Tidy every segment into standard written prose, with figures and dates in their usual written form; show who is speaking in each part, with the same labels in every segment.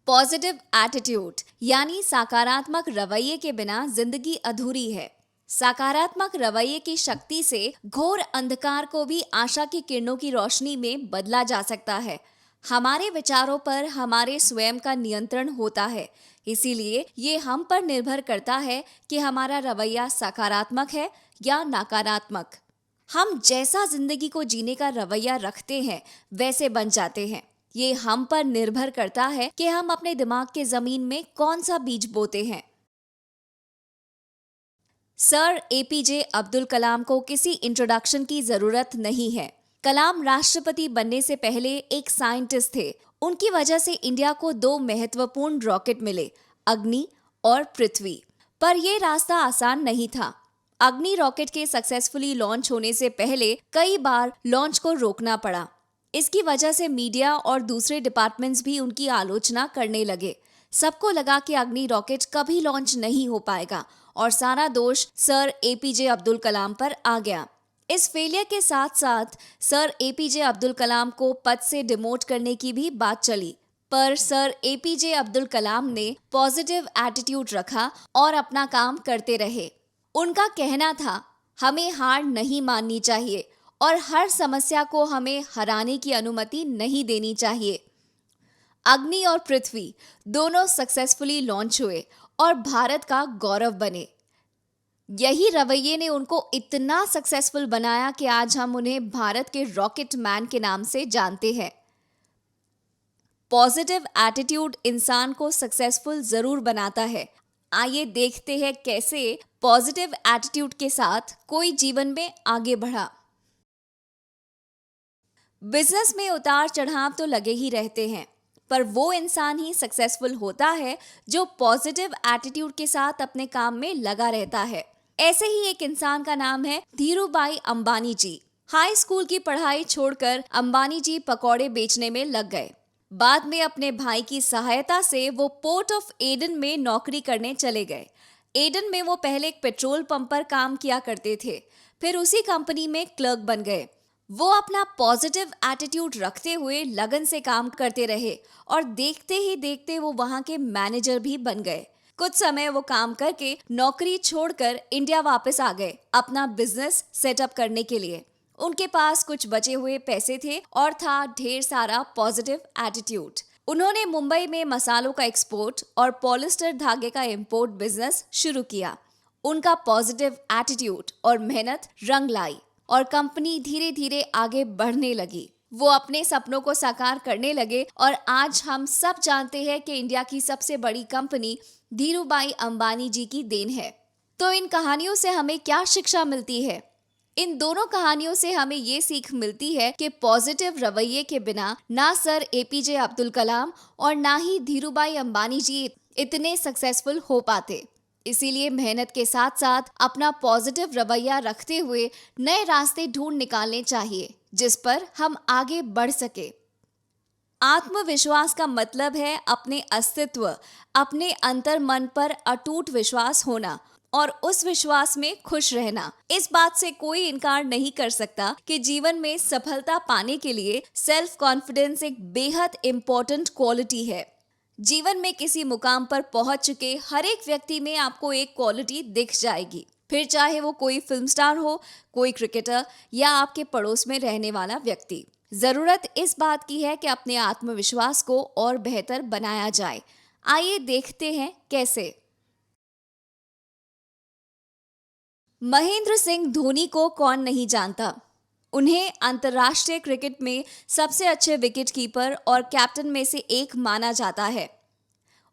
Speaker 1: Positive attitude यानी सकारात्मक रवैये के बिना जिंदगी अधूरी है। सकारात्मक रवैये की शक्ति से घोर अंधकार को भी आशा की किरणों की रोशनी में बदला जा सकता है। हमारे विचारों पर हमारे स्वयं का नियंत्रण होता है, इसीलिए ये हम पर निर्भर करता है कि हमारा रवैया सकारात्मक है या नकारात्मक। हम जैसा जिंदगी को जीने का रवैया रखते हैं वैसे बन जाते हैं। ये हम पर निर्भर करता है कि हम अपने दिमाग के जमीन में कौन सा बीज बोते हैं। सर एपीजे अब्दुल कलाम को किसी इंट्रोडक्शन की जरूरत नहीं है। कलाम राष्ट्रपति बनने से पहले एक साइंटिस्ट थे। उनकी वजह से इंडिया को दो महत्वपूर्ण रॉकेट मिले, अग्नि और पृथ्वी। पर यह रास्ता आसान नहीं था। अग्नि रॉकेट के सक्सेसफुली लॉन्च होने से पहले कई बार लॉन्च को रोकना पड़ा। इसकी वजह से मीडिया और दूसरे डिपार्टमेंट्स भी उनकी आलोचना करने लगे। सबको लगा कि अग्नि रॉकेट कभी लॉन्च नहीं हो पाएगा और सारा दोष सर एपीजे अब्दुल कलाम पर आ गया। इस फेलियर के साथ साथ सर एपीजे अब्दुल कलाम को पद से डिमोट करने की भी बात चली, पर सर एपीजे अब्दुल कलाम ने पॉजिटिव एटीट्यूड रखा और अपना काम करते रहे। उनका कहना था, हमें हार नहीं माननी चाहिए और हर समस्या को हमें हराने की अनुमति नहीं देनी चाहिए। अग्नि और पृथ्वी दोनों सक्सेसफुली लॉन्च हुए और भारत का गौरव बने। यही रवैये ने उनको इतना सक्सेसफुल बनाया कि आज हम उन्हें भारत के रॉकेट मैन के नाम से जानते हैं। पॉजिटिव एटीट्यूड इंसान को सक्सेसफुल जरूर बनाता है। आइए देखते हैं कैसे पॉजिटिव एटीट्यूड के साथ कोई जीवन में आगे बढ़ा। बिजनेस में उतार चढ़ाव तो लगे ही रहते हैं, पर वो इंसान ही सक्सेसफुल होता है जो पॉजिटिव एटीट्यूड के साथ अपने काम में लगा रहता है। ऐसे ही एक इंसान का नाम है धीरूभाई अंबानी जी। हाई स्कूल की पढ़ाई छोड़कर अंबानी जी पकौड़े बेचने में लग गए। बाद में अपने भाई की सहायता से वो पोर्ट ऑफ एडन में नौकरी करने चले गए। एडन में वो पहले एक पेट्रोल पंप पर काम किया करते थे, फिर उसी कंपनी में क्लर्क बन गए। वो अपना पॉजिटिव एटीट्यूड रखते हुए लगन से काम करते रहे और देखते ही देखते वो वहां के मैनेजर भी बन गए। कुछ समय वो काम करके नौकरी छोड़कर इंडिया वापस आ गए अपना बिजनेस सेटअप करने के लिए। उनके पास कुछ बचे हुए पैसे थे और था ढेर सारा पॉजिटिव एटीट्यूड। उन्होंने मुंबई में मसालों का एक्सपोर्ट और पॉलिस्टर धागे का इंपोर्ट बिजनेस शुरू किया। उनका पॉजिटिव एटीट्यूड और मेहनत रंग लाई और कंपनी धीरे धीरे आगे बढ़ने लगी। वो अपने सपनों को साकार करने लगे और आज हम सब जानते हैं कि इंडिया की सबसे बड़ी कंपनी धीरूभाई अंबानी जी की देन है। तो इन कहानियों से हमें क्या शिक्षा मिलती है? इन दोनों कहानियों से हमें ये सीख मिलती है कि पॉजिटिव रवैये के बिना ना सर एपीजे अब्दुल कलाम और ना ही धीरूभाई अंबानी जी इतने सक्सेसफुल हो पाते। इसीलिए मेहनत के साथ साथ अपना पॉजिटिव रवैया रखते हुए नए रास्ते ढूंढ निकालने चाहिए जिस पर हम आगे बढ़ सके। आत्मविश्वास का मतलब है अपने अस्तित्व, अपने अंतर मन पर अटूट विश्वास होना और उस विश्वास में खुश रहना। इस बात से कोई इनकार नहीं कर सकता कि जीवन में सफलता पाने के लिए सेल्फ कॉन्फिडेंस एक बेहद इंपॉर्टेंट क्वालिटी है। जीवन में किसी मुकाम पर पहुंच चुके हर एक व्यक्ति में आपको एक क्वालिटी दिख जाएगी, फिर चाहे वो कोई फिल्म स्टार हो, कोई क्रिकेटर या आपके पड़ोस में रहने वाला व्यक्ति। जरूरत इस बात की है कि अपने आत्मविश्वास को और बेहतर बनाया जाए। आइए देखते हैं कैसे। महेंद्र सिंह धोनी को कौन नहीं जानता। उन्हें अंतर्राष्ट्रीय क्रिकेट में सबसे अच्छे विकेट कीपर और कैप्टन में से एक माना जाता है।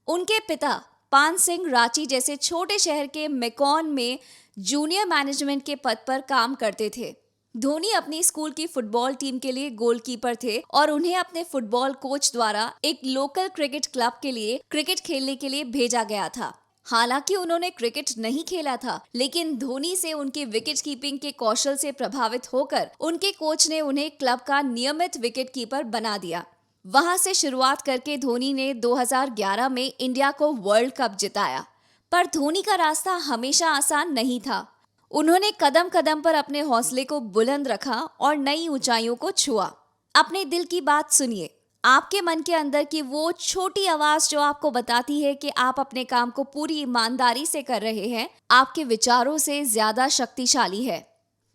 Speaker 1: उनके पिता पान सिंह रांची जैसे छोटे शहर के मेकॉन में जूनियर मैनेजमेंट के पद पर काम करते थे। धोनी अपनी स्कूल की फुटबॉल टीम के लिए गोलकीपर थे और उन्हें अपने फुटबॉल कोच द्वारा एक लोकल क्रिकेट क्लब के लिए क्रिकेट खेलने के लिए भेजा गया था। हालांकि उन्होंने क्रिकेट नहीं खेला था, लेकिन धोनी से उनके विकेट कीपिंग के कौशल से प्रभावित होकर उनके कोच ने उन्हें क्लब का नियमित विकेट कीपर बना दिया। वहां से शुरुआत करके धोनी ने 2011 में इंडिया को वर्ल्ड कप जिताया। पर धोनी का रास्ता हमेशा आसान नहीं था। उन्होंने कदम कदम पर अपने हौसले को बुलंद रखा और नई ऊंचाइयों को छुआ। अपने दिल की बात सुनिए, आपके मन के अंदर की वो छोटी आवाज जो आपको बताती है कि आप अपने काम को पूरी ईमानदारी से कर रहे हैं, आपके विचारों से ज्यादा शक्तिशाली है।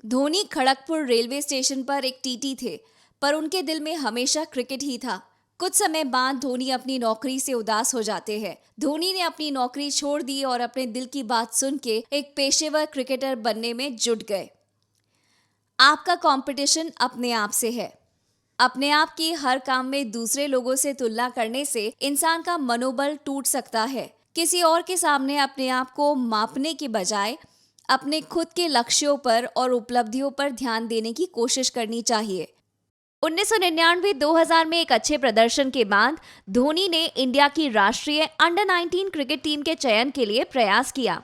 Speaker 1: धोनी खड़गपुर रेलवे स्टेशन पर एक टीटी थे, पर उनके दिल में हमेशा क्रिकेट ही था। कुछ समय बाद धोनी अपनी नौकरी से उदास हो जाते हैं। धोनी ने अपनी नौकरी छोड़ दी और अपने दिल की बात सुन के एक पेशेवर क्रिकेटर बनने में जुट गए। आपका कंपटीशन अपने आप से है। अपने आप की हर काम में दूसरे लोगों से तुलना करने से इंसान का मनोबल टूट सकता है। किसी और के सामने अपने आप को मापने के बजाय अपने खुद के लक्ष्यों पर और उपलब्धियों पर ध्यान देने की कोशिश करनी चाहिए। 1999-2000 में एक अच्छे प्रदर्शन के बाद धोनी ने इंडिया की राष्ट्रीय अंडर 19 क्रिकेट टीम के चयन के लिए प्रयास किया।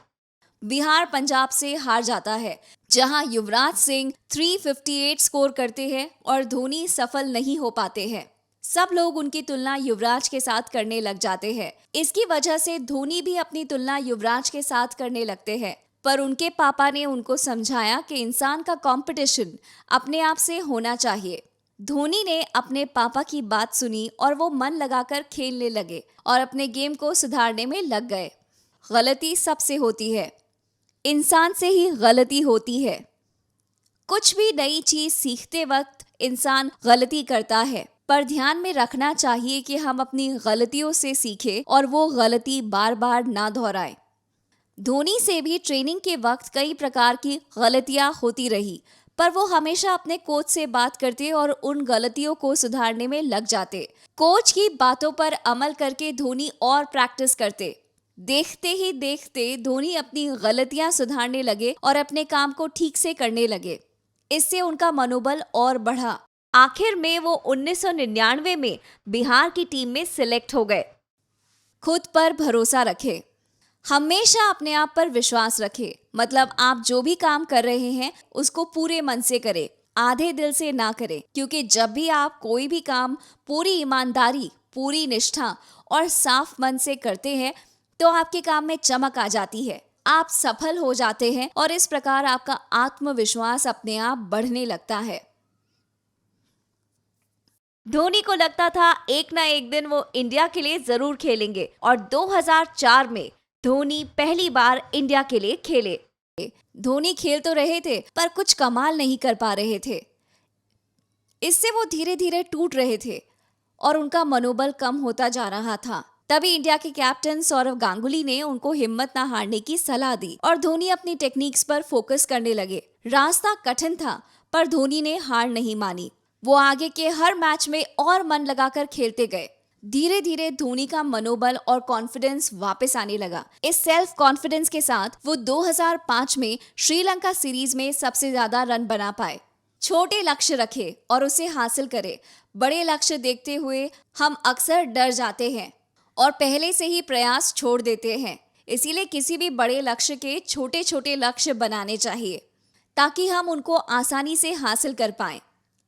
Speaker 1: बिहार पंजाब से हार जाता है, जहां युवराज सिंह 358 स्कोर करते हैं और धोनी सफल नहीं हो पाते हैं। सब लोग उनकी तुलना युवराज के साथ करने लग जाते हैं। इसकी वजह से धोनी भी अपनी तुलना युवराज के साथ करने लगते हैं, पर उनके पापा ने उनको समझाया कि इंसान का कंपटीशन अपने आप से होना चाहिए। धोनी ने अपने पापा की बात सुनी और वो मन लगाकर खेलने लगे और अपने गेम को सुधारने में लग गए। गलती सबसे होती है, इंसान से ही गलती होती है। कुछ भी नई चीज सीखते वक्त इंसान गलती करता है, पर ध्यान में रखना चाहिए कि हम अपनी गलतियों से सीखें और वो गलती बार बार ना दोहराएं। धोनी से भी ट्रेनिंग के वक्त कई प्रकार की गलतियां होती रही, पर वो हमेशा अपने कोच से बात करते और उन गलतियों को सुधारने में लग जाते। कोच की बातों पर अमल करके धोनी और प्रैक्टिस करते। देखते ही देखते धोनी अपनी गलतियां सुधारने लगे और अपने काम को ठीक से करने लगे। इससे उनका मनोबल और बढ़ा। आखिर में वो 1999 में बिहार की टीम में सिलेक्ट हो गए। खुद पर भरोसा रखें। हमेशा अपने आप पर विश्वास रखें। मतलब आप जो भी काम कर रहे हैं उसको पूरे मन से करें, आधे दिल से ना करें, क्योंकि जब भी आप कोई भी काम पूरी ईमानदारी, पूरी निष्ठा और साफ मन से करते हैं तो आपके काम में चमक आ जाती है, आप सफल हो जाते हैं और इस प्रकार आपका आत्मविश्वास अपने आप बढ़ने लगता है। धोनी को लगता था एक ना एक दिन वो इंडिया के लिए जरूर खेलेंगे और 2004 में धोनी पहली बार इंडिया के लिए खेले। धोनी खेल तो रहे थे पर कुछ कमाल नहीं कर पा रहे थे। इससे वो धीरे धीरे टूट रहे थे और उनका मनोबल कम होता जा रहा था। तभी इंडिया के कैप्टन सौरव गांगुली ने उनको हिम्मत ना हारने की सलाह दी और धोनी अपनी टेक्निक्स पर फोकस करने लगे। रास्ता कठिन था पर धोनी ने हार नहीं मानी। वो आगे के हर मैच में और मन लगाकर खेलते गए। धीरे धीरे धोनी का मनोबल और कॉन्फिडेंस वापस आने लगा। इस सेल्फ कॉन्फिडेंस के साथ वो 2005 में श्रीलंका सीरीज में सबसे ज्यादा रन बना पाए। छोटे लक्ष्य रखे और उसे हासिल करे। बड़े लक्ष्य देखते हुए हम अक्सर डर जाते हैं और पहले से ही प्रयास छोड़ देते हैं। इसीलिए किसी भी बड़े लक्ष्य के छोटे छोटे लक्ष्य बनाने चाहिए ताकि हम उनको आसानी से हासिल कर पाएं।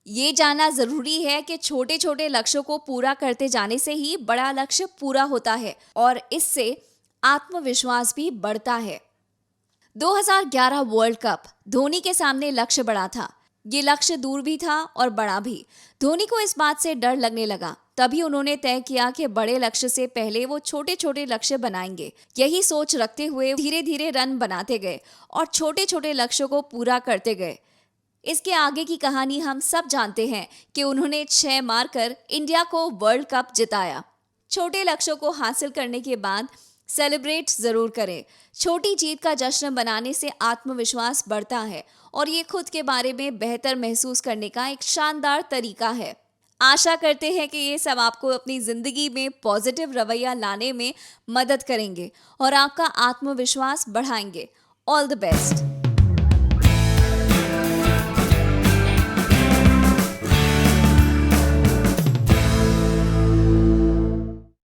Speaker 1: ये जानना जरूरी है कि छोटे छोटे लक्ष्यों को पूरा करते जाने से ही बड़ा लक्ष्य पूरा होता है और इससे आत्मविश्वास भी बढ़ता है। 2011 वर्ल्ड कप धोनी के सामने लक्ष्य बड़ा था। ये लक्ष्य दूर भी था और बड़ा भी। धोनी को इस बात से डर लगने लगा। तभी उन्होंने तय किया कि बड़े लक्ष्य से पहले वो छोटे छोटे लक्ष्य बनाएंगे। यही सोच रखते हुए धीरे धीरे रन बनाते गए और छोटे छोटे लक्ष्यों को पूरा करते गए। इसके आगे की कहानी हम सब जानते हैं कि उन्होंने 6 मारकर इंडिया को वर्ल्ड कप जिताया। छोटे लक्ष्यों को हासिल करने के बाद सेलिब्रेट जरूर करें। छोटी जीत का जश्न मनाने से आत्मविश्वास बढ़ता है और ये खुद के बारे में बेहतर महसूस करने का एक शानदार तरीका है। आशा करते हैं कि ये सब आपको अपनी जिंदगी में पॉजिटिव रवैया लाने में मदद करेंगे और आपका आत्मविश्वास बढ़ाएंगे। All the best.